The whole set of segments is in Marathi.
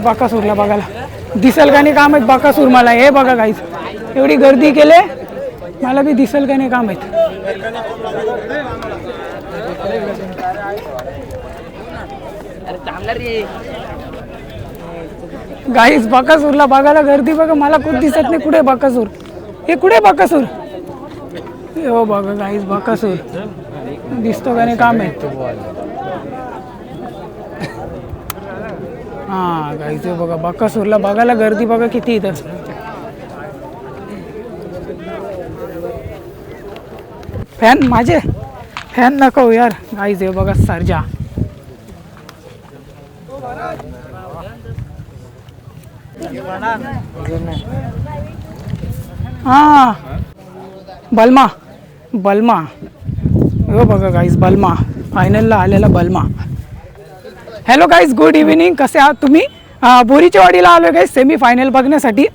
बकासूरला बघायला दिसेल का नाही काम आहेत बकासूर मला. हे बघा गाईस एवढी गर्दी केले मला बी दिसेल का नाही काम आहेत. गाईस बकासूरला बघायला गर्दी बघा मला कुठं दिसत नाही. कुठे बकासूर हे कुठे बकासूर. हो बघा गाईस बकासूर दिसतो का नाही काम आहे. हा गाईस बघा बकासूरला बघायला गर्दी बघा किती इथं. फॅन माझे फॅन नको यार गाईस. हे बघा सर्जा हा बलमा बलमा. हो बघा गाईस बलमा फायनलला आलेला बलमा. Hello guys good evening. कसे आहात तुम्ही. बोरीच्या वाडीला आलो गाईज सेमी फायनल बघण्यासाठी.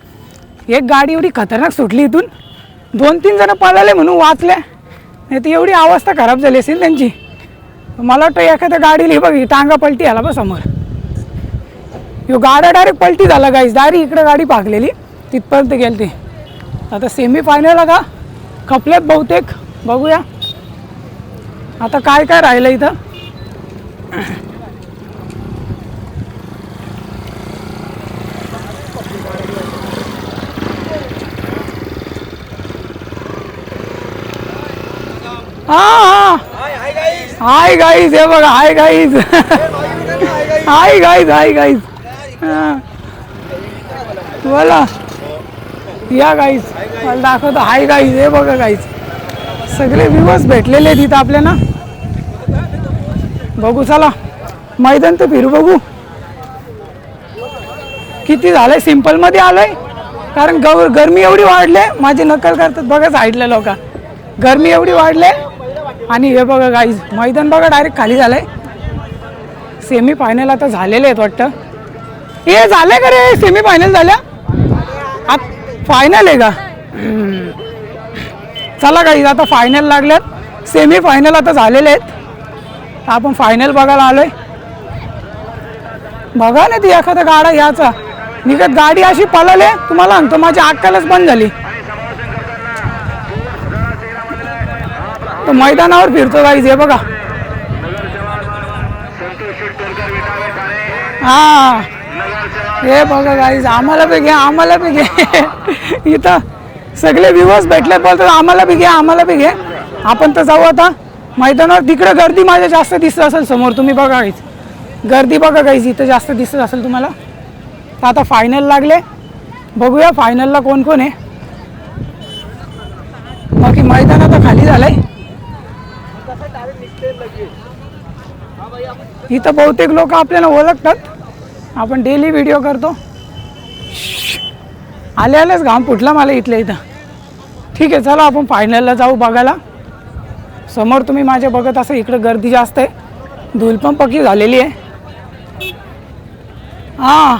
एक गाडी एवढी खतरनाक सुटली इथून 2-3 जण पळाले म्हणून वाचले नाही तर एवढी अवस्था खराब झाली असेल त्यांची. मला वाटतं एखाद्या गाडीला बघ टांगा पलटी आला बा समोर. यो गाड्या डायरेक्ट पलटी झाला गाईज. डायरेक्ट इकडे गाडी पाकलेली तिथपर्यंत गेली ती. आता सेमी फायनल का खपल्यात बहुतेक. बघूया आता काय काय राहिलं इथं. हा हाय गाईज. हे बघा hi guys. Hi guys hi guys. बोला या गाईज मला दाखवतो. Hi guys. हे बघा गाईज सगळे व्ह्यूअर्स भेटलेले आहेत इथं आपल्याला. बघू चला मैदान तर फिरू बघू किती झालंय. सिम्पलमध्ये आलोय कारण गरमी एवढी वाढले. माझी नक्कल करतात बघा साईडला लोक. गरमी एवढी वाढले आणि हे बघा गाईज मैदान बघा डायरेक्ट खाली झालंय. सेमी फायनल आता झालेले आहेत वाटतं. हे झालंय का रे सेमी फायनल झाल्या. फायनल आहे का. चला गाईज आता फायनल लागल्यात. सेमी फायनल आता झालेले आहेत. आपण फायनल बघायला आलोय. बघा ना ती एखादा गाडा याचा निघत गाडी अशी पळाले तुम्हाला सांगतो माझी अक्कलच बंद झाली. तो मैदानावर फिरतो गाईज. हे बघा हा हे बघा गाईज आम्हाला बी घ्या आम्हाला बी घे. इथं सगळे व्ह्यूअर्स भेटले बोलतात आम्हाला बी घे आम्हाला बी घे. आपण तर जाऊ आता मैदानावर. तिकडे गर्दी माझ्या जास्त दिसत असेल समोर तुम्ही बघा गाईज. गर्दी बघा गाईज इथं जास्त दिसत असेल तुम्हाला. तर आता फायनल लागले बघूया फायनलला कोण कोण आहे. बाकी मैदान आता खाली झालंय. इथं बहुतेक लोक आपल्याला ओळखतात. आपण डेली व्हिडिओ करतो. आलेच घाम फुटला मला इथल्या इथं. ठीक आहे चला आपण फायनलला जाऊ बघायला. समोर तुम्ही माझ्या बघत असं इकडं गर्दी जास्त आहे. धूल पण पक्की झालेली आहे. हां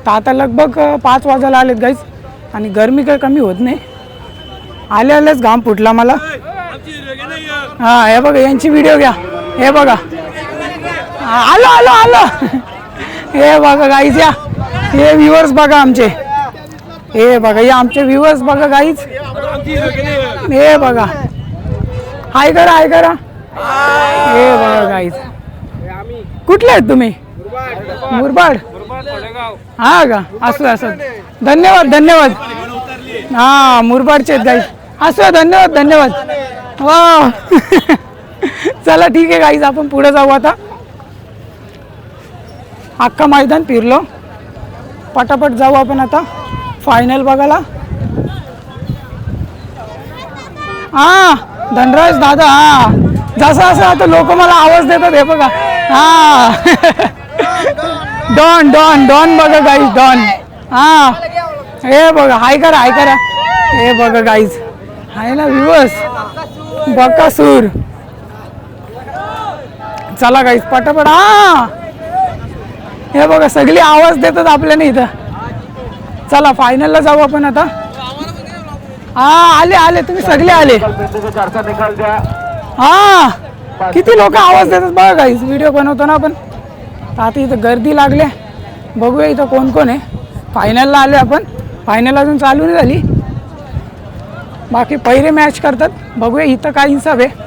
तर आता लगभग 5 वाजायला आलेत गाईज आणि गरमी काही कमी होत नाही. आलेच घाम फुटला मला. हा हे बघा यांची व्हिडिओ घ्या. हे बघा आलो आलो आलो. हे बघा गाईज या हे व्ह्यूअर्स बघा आमचे. हे बघा या आमचे व्ह्यूअर्स बघा गाईज. हे बघा हाय करा हाय करा. हे बघा गाईज कुठले आहेत तुम्ही. मुरबाड हा का असं असं. धन्यवाद धन्यवाद. हा मुरबाडचे आहेत गाईज. असं धन्यवाद धन्यवाद. वा चला ठीक आहे गाईज आपण पुढे जाऊ आता. अख्खा मैदान फिरलो पटापट जाऊ आपण आता फायनल बघायला. हा धनराज दादा. हा जसं असं आता लोक मला आवाज देतात. हे बघा हा डॉन डॉन डॉन बघा गाईज डॉन. हा हे बघा हाय करा हाय करा. हे बघा गाईज आहे ना व्ह्यूअर्स बकासूर. चला गाईज पटापट. हा हे बघा सगळी आवाज देतात आपल्याला इथं. चला फायनलला जाऊ आपण आता. हा आले आले तुम्ही सगळे आले. हा किती लोक आवाज देतात बघा गाईज व्हिडिओ बनवतो ना आपण. तर आता इथं गर्दी लागली बघूया इथं कोण कोण आहे. फायनलला आले आपण. फायनल अजून चालू नाही झाली. बाकी पहिले मॅच करतात. बघूया इथं काय हिसाब आहे.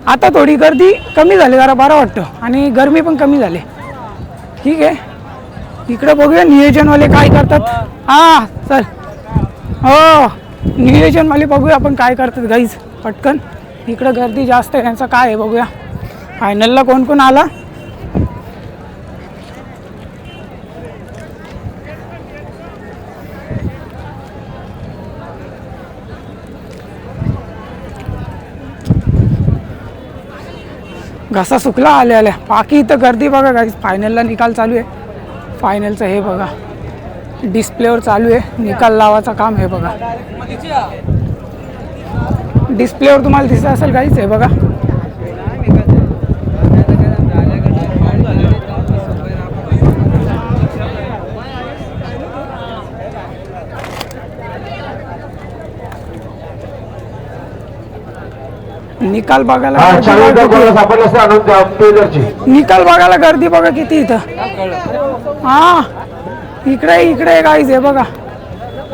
आता थोडी गर्दी कमी झाली जरा बरं वाटतं आणि गरमी पण कमी झाली. ठीक आहे इकडे बघूया नियोजनवाले काय करतात. हां चल हो नियोजनवाले बघूया आपण काय करतात गाईज पटकन. इकडं गर्दी जास्त आहे त्यांचं काय आहे बघूया. फायनलला कोण कोण आला. घसा सुकला आल्या आल्या. बाकी इथं गर्दी बघा गाईज. फायनलला निकाल चालू आहे. फायनलचं हे बघा डिस्प्लेवर चालू आहे. निकाल लावायचं काम हे बघा. डिस्प्लेवर तुम्हाला दिसत असेल गाईज हे बघा. निकाल बघायला निकाल बघायला गर्दी बघा किती इथं. हा इकडे इकडे गाईज आहे बघा.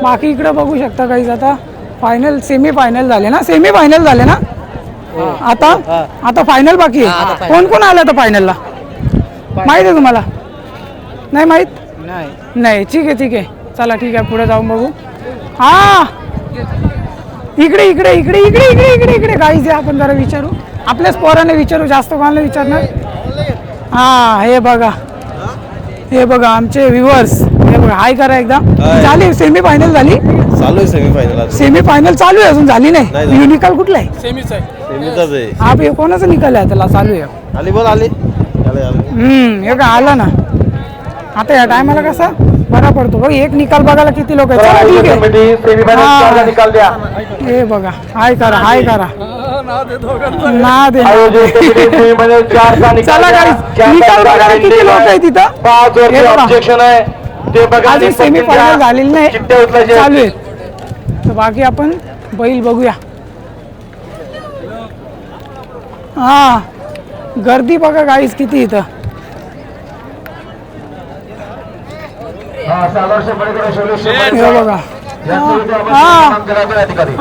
बाकी इकडे बघू शकता गाईज. आता फायनल सेमी फायनल झाले ना. सेमी फायनल झाले ना आता. आता फायनल बाकी आहे. कोण कोण आलं तर फायनलला माहित आहे तुम्हाला. नाही माहित नाही. ठीक आहे चला ठीक आहे पुढे जाऊन बघू. हा इकडे इकडे इकडे इकडे इकडे इकडे इकडे गाईज आहे. आपण जरा विचारू आपल्याच पोराने विचारू जास्त कोणाला विचारणार. हा हे बघा आमचे व्ह्युअर्स हे बघा हाय करा एकदा. झाली सेमी फायनल झाली. चालू आहे सेमीफायनल. सेमीफायनल चालू आहे अजून झाली नाही. निकाल कुठला आहे. सेमीचा आहे. हा कोणाचा निकाल आहे त्याला चालू आहे. आली बोल आली. हे का आला ना. आता या टायमाला कसा बरा पडतो बघ. एक निकाल बघायला किती लोक आहेत. ठीक आहे हे बघा हाय करा हाय करा ना दे. चला गाईज निकाल बघायला किती लोक आहेत तिथं. अजून सेमी फायनल झालेली नाही चालू आहे. तर बाकी आपण बैल बघूया. हा गर्दी बघा गाईज किती इथं. हे बघा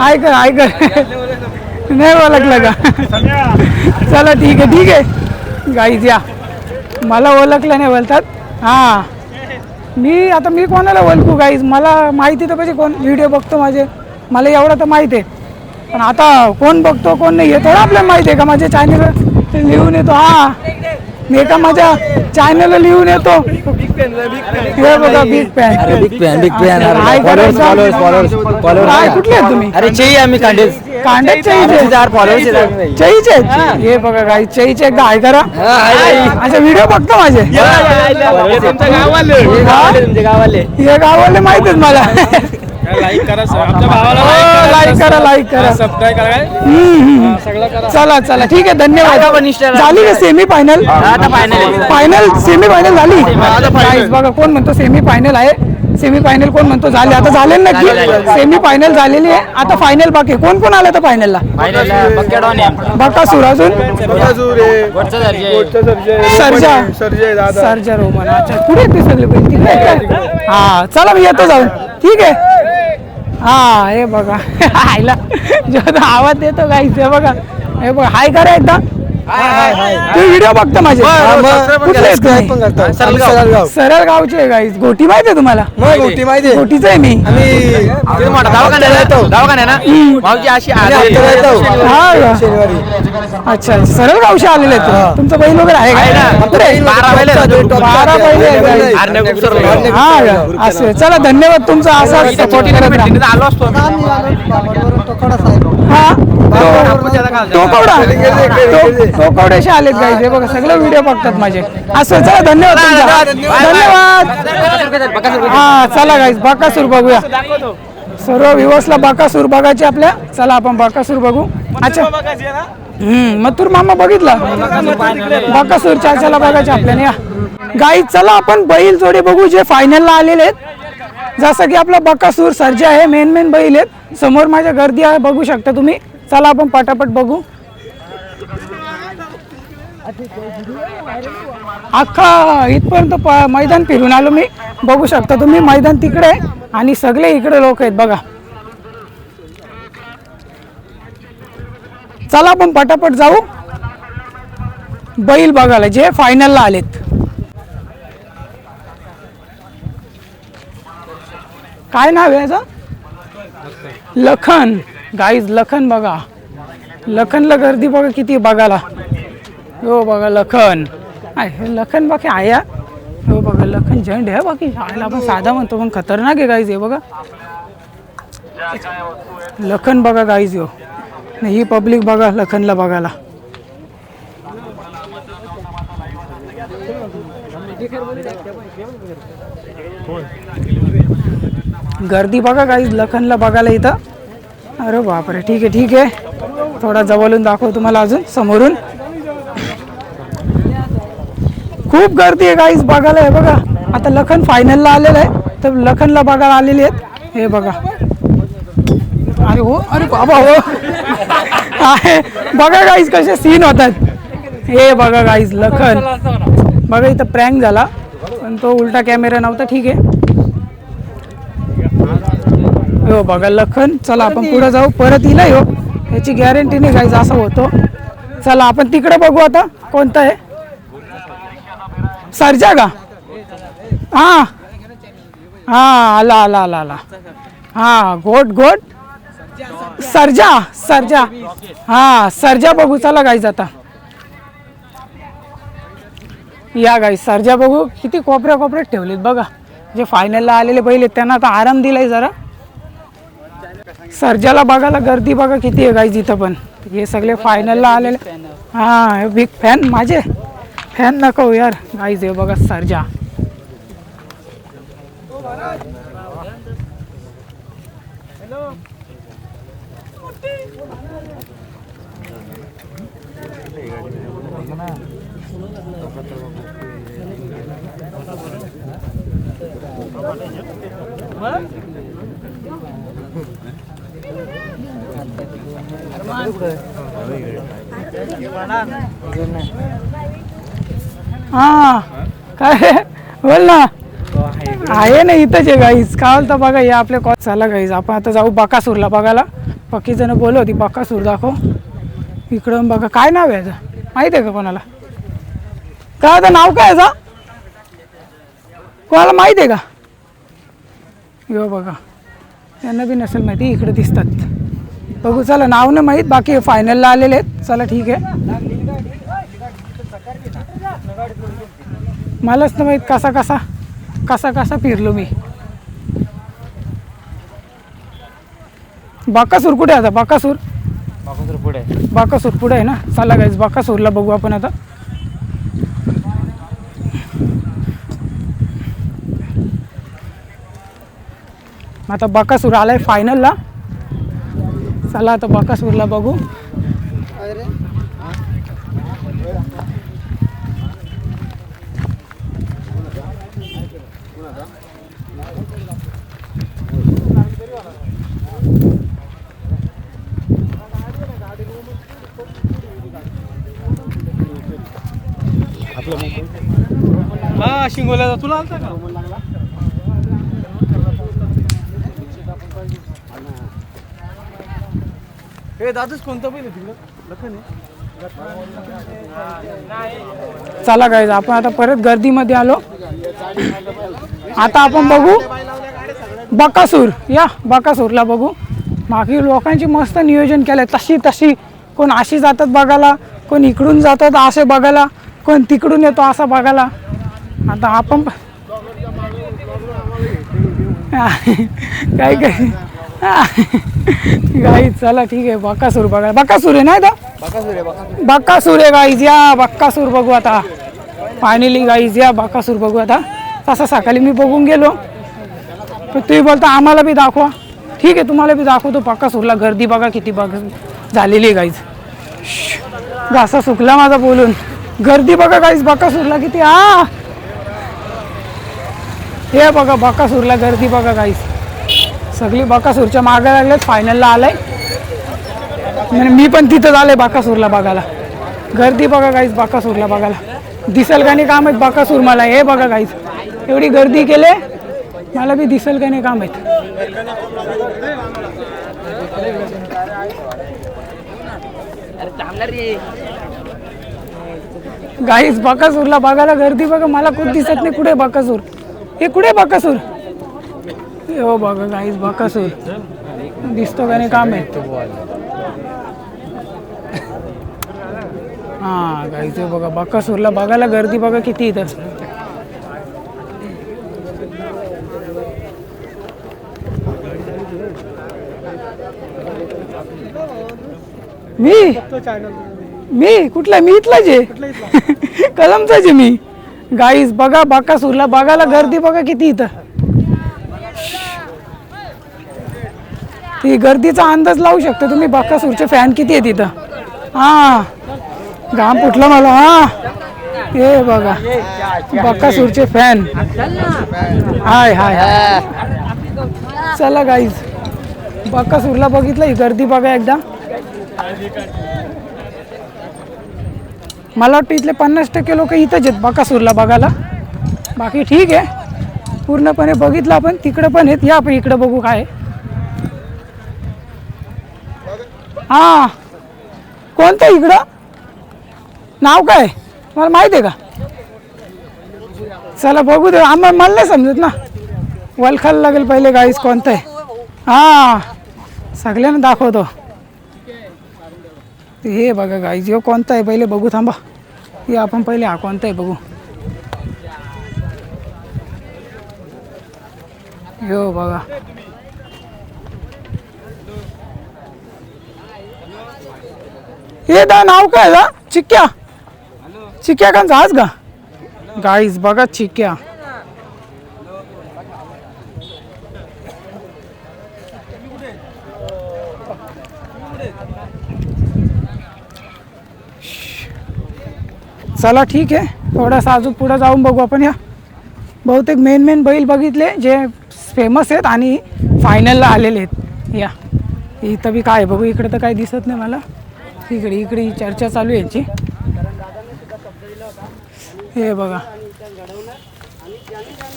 ऐकर नाही ओळखलं का. चला ठीक आहे गाईज या. मला ओळखलं नाही बोलतात. हा मी कोणाला ओळखू गाईज. मला माहिती तर पाहिजे कोण व्हिडिओ बघतो माझे. मला एवढं तर माहिती आहे. पण आता कोण बघतो कोण नाही हे थोडं आपल्याला माहिती आहे का. माझ्या चॅनल लिहून येतो. हा मी का माझ्या चॅनल लिहून येतो. हे बघा बिग फॅन. कुठले आहेत तुम्ही. अरे चई आम्ही कांडेच हे बघा गाई चईचे एकदा हाय करा. अच्छा व्हिडिओ बघतो माझे. हे गावाले माहित आहेत मला. लाईक करा लाईक करा सबस्क्राईब करा. चला ठीक आहे धन्यवाद. झाली का semi final. Final semi final झाली. बघा कोण म्हणतो सेमी फायनल आहे. सेमी फायनल कोण म्हणतो झाले. आता झाले नक्की. सेमी फायनल झालेली आहे. आता फायनल बाकी. कोण कोण आलं तर फायनलला. बकासूर अजून सर्जा रोमन. अच्छा पुढे ते सगळे. हा चला मी येतो जाऊन. ठीक आहे. हा हे बघा आईला जो आवाज देतो गाईस. हे बघा हाय करा एकदा. तू व्हिडिओ बघतो माझे. सरळ गावचे गाईस. गोटी माहिती आहे तुम्हाला. गोटी माहिती गोटीच आहे मी. अच्छा सरळ गावशी आलेले आहेत. तुमचं बैल वगैरे आहे का. 12 बैल. हा असं चला धन्यवाद तुमचा असा सपोर्ट करत आलो असतो. हा टोकवड्याशी आलेत गाईज. हे बघा सगळे व्हिडिओ बघतात माझे. असं चला धन्यवाद धन्यवाद. हा चला गाईज बकासूर बघूया. सर्व व्ह्यूअर्सला बकासूर बघायचे आपल्या. चला आपण बकासूर बघू. अच्छा मथुर मामा बघितला बकासूर चाचाला बघायचे आपल्याला या गाई. चला आपण बैल जोडे बघू जे फायनलला आलेले आहेत. जसं की आपला बकासूर सर्जा आहे, मेन बैल आहेत. समोर माझ्या गर्दी आहे, बघू शकता तुम्ही. चला आपण पटापट बघू. अख्खा इथपर्यंत मैदान फिरून आलो मी. बघू शकता तुम्ही मैदान तिकडे आहे आणि सगळे इकडे लोक आहेत बघा. चला आपण पटापट जाऊ बैल बघायला जे फायनलला आलेत. काय नाव आहे याचं? लखन. गाईज लखन बघा, लखनला गर्दी बघा किती बघायला. हो बघा लखन आहे, लखन बाकी आहे. हो बघा लखन झेंड आहे बाकी आयला आपण साधा म्हणतो पण खतरनाक आहे गाईज. हे बघा लखन बघा गाईज. हो ही पब्लिक बघा लखनला बघायला. गर्दी बघा गाईज लखनला बघायला इथं. अरे बापरे, ठीक आहे थोडा जवळून दाखव तुम्हाला अजून समोरून. खूप गर्दी आहे गाईज बघायला. हे बघा आता लखन फायनलला आलेलं आहे तर लखनला बघायला आलेली आहेत. हे बघा अरे हो, अरे बाबा हो आहे बघा गाईज कसे सीन होतात. हे बघा गाईज लखन बघा इथं प्रँक झाला पण तो उलटा कॅमेरा नव्हता. ठीक आहे हो बघा लखन. चला आपण पुढे जाऊ, परत येईल हो याची गॅरंटी नाही गाईज असं होतो. चला आपण तिकडे बघू आता कोणतं आहे. सर्जा का? हां हां आला आला आला आला हां गोट सर्जा हां सर्जा बघू. चला गाईज आता या गाईज सर्जा बघू. किती कोपऱ्यात ठेवलेत बघा. जे फायनलला आलेले बैल आहेत त्यांना आता आराम दिलाय जरा. सर्जाला बघायला गर्दी बघा किती आहे गाईज इथं पण. हे सगळे फायनलला आलेले. हां बिग फॅन माझे फॅन नको यार गाईज. हे बघा सर्जा. हा काय बोल ना. आहे ना इथंच आहे गाईज. काय बोलता बघा या आपल्या कॉल. चला गाईज आपण आता जाऊ बकासूरला बघायला. बाकी जण बोलत होती बकासूर दाखव. इकडं बघा काय नाव आहे याचं माहिती आहे का कोणाला? काय आता नाव काय याचा कोणाला माहिती आहे का? यो बघा त्यांना बी नसेल माहिती. इकडे दिसतात बघू. चला नाव नाही माहीत बाकी फायनलला आलेले आहेत. चला ठीक आहे. मलाच नाही माहीत कसा फिरलो मी. बकासूर कुठे आता? बकासूर पुढे आहे ना. चला गाईज बकासूरला बघू आपण आता. आता बकासूर आलाय फायनलला. चला आता बकासूरला बघू. हा शिंगोल्याचा तुला आलता का? हे दादूच कोणतं पहिले तिकडं लखन आहे. चला गाईज आपण आता परत गर्दीमध्ये आलो. आता आपण बघू बकासूर. या बकासूरला बघू. बाकी लोकांची मस्त नियोजन केलंय. तशी कोण अशी जातात बघायला, कोण इकडून जातात असे बघायला, कोण तिकडून येतो असं बघायला. आता आपण काय गाई. चला ठीक आहे बकासूर बघा. बकासूर आहे ना इथं? बकासूर आहे गाईज. या बकासूर बघू आता फायनली गाईज. या बकासूर बघू आता. तसं सकाळी मी बघून गेलो पण तुम्ही बोलता आम्हाला बी दाखवा. ठीक आहे तुम्हाला बी दाखवतो बकासूरला. गर्दी बघा किती झालेली आहे गाईज. घासा सुकला माझा बोलून. गर्दी बघा गाईस बकासूरला किती. हा हे बघा बकासूरला गर्दी बघा गाईस. सगळी बकासूरच्या मागे लागलेत. फायनलला आलाय म्हणजे मी पण तिथं आले बकासूरला बघायला. गर्दी बघा गाईस बकासूरला बघायला. दिसेल का नाही काम आहेत बकासूर मला. हे बघा गाईस एवढी गर्दी केले मला बी दिसेल का नाही काम आहेत. गाईस बकासूरला बघायला गर्दी बघा. मला कुठं दिसत नाही. कुठे बकासूर. हे कुठे बकासूर. हो बघा गाईस बकासूर दिसतो का नाही काम आहे. हा गाईस हे बघा बकासूरला बघायला गर्दी बघा किती इथं. मी कुठला. मी इथलाच आहे कलमचाच आहे मी. गाईस बघा बकासूरला बघायला गर्दी बघा किती इथं. ती गर्दीचा अंदाज लावू शकता तुम्ही बकासूरचे फॅन किती आहेत इथं. हा घाम फुटला मला. हा हे बघा बकासूरचे फॅन. हाय हाय हाय. चला गाईज बकासूरला बघितलं. ही गर्दी बघा एकदा. मला वाटतं इथले 50% लोक इथंच आहेत बकासूरला बघायला. बाकी ठीक आहे पूर्णपणे बघितलं आपण. तिकडं पण आहेत. या आपण इकडं बघू काय. हा कोणतं इकडं नाव काय मला माहिती आहे का. चला बघू दे. आम्हाला मला नाही समजत ना. वलखायला लागेल पहिले गाईस कोणतं आहे. हा सगळ्यांना दाखवतो. हे बघा गाईज हे कोणता आहे पहिले बघू. थांबा हे आपण पहिले हा कोणता आहे बघू. हो बघा हे दा नाव काय का. चिक्क्या. चिक्क्या का जहाज का गाईज बघा चिक्क्या. चला ठीक आहे थोडासा अजून पुढे जाऊन बघू आपण. या बहुतेक मेन बैल बघितले जे फेमस आहेत आणि फायनलला आलेले आहेत. या इथं बी काय बघू. इकडे तर काही दिसत नाही मला. इकडे ही चर्चा चालू आहे यांची. हे बघा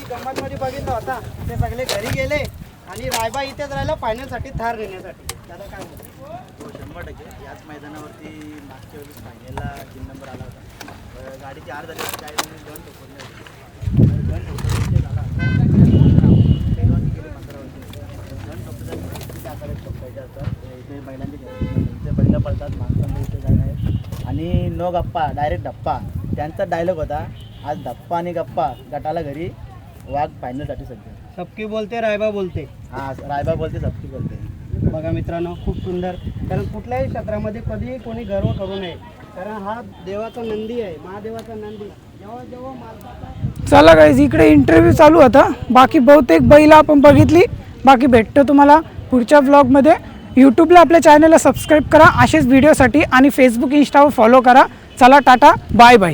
गंमतमध्ये बघितलं होता ते सगळे घरी गेले आणि रायबा इथेच राहिला फायनलसाठी थार नेण्यासाठी. दादा काय बोलतो. 100% याच मैदानावरती मागच्या वेळेस फायनलला 3 नंबर आला होता. गाडीची आर झाली काय दोन झाला इथे बैलांचे बैल पळतात माणसांना इथे काय नाही. आणि नो गप्पा डायरेक्ट धप्पा त्यांचा डायलॉग होता. आज धप्पा आणि गप्पा गटाला घरी वाघ फायनलसाठी सध्या. सबकी बोलते रायबा बोलते. हा रायबा बोलते सबकी बोलते. बघा मित्रांनो खूप सुंदर. कारण कुठल्याही क्षेत्रामध्ये कधीही कोणी गर्व करू नये. कारण हा देवाचा नंदी आहे. महादेवाचा नंदी जेव्हा जेव्हा मारतात. चला गाईज इकडे इंटरव्ह्यू चालू होता. बाकी बहुतेक बैल आपण बघितली. बाकी भेटतो तुम्हाला पुढच्या व्लॉगमध्ये. यूट्यूबला आपल्या चॅनलला सबस्क्राईब करा असेच व्हिडिओसाठी आणि फेसबुक इंस्टावर फॉलो करा. चला टाटा बाय बाय.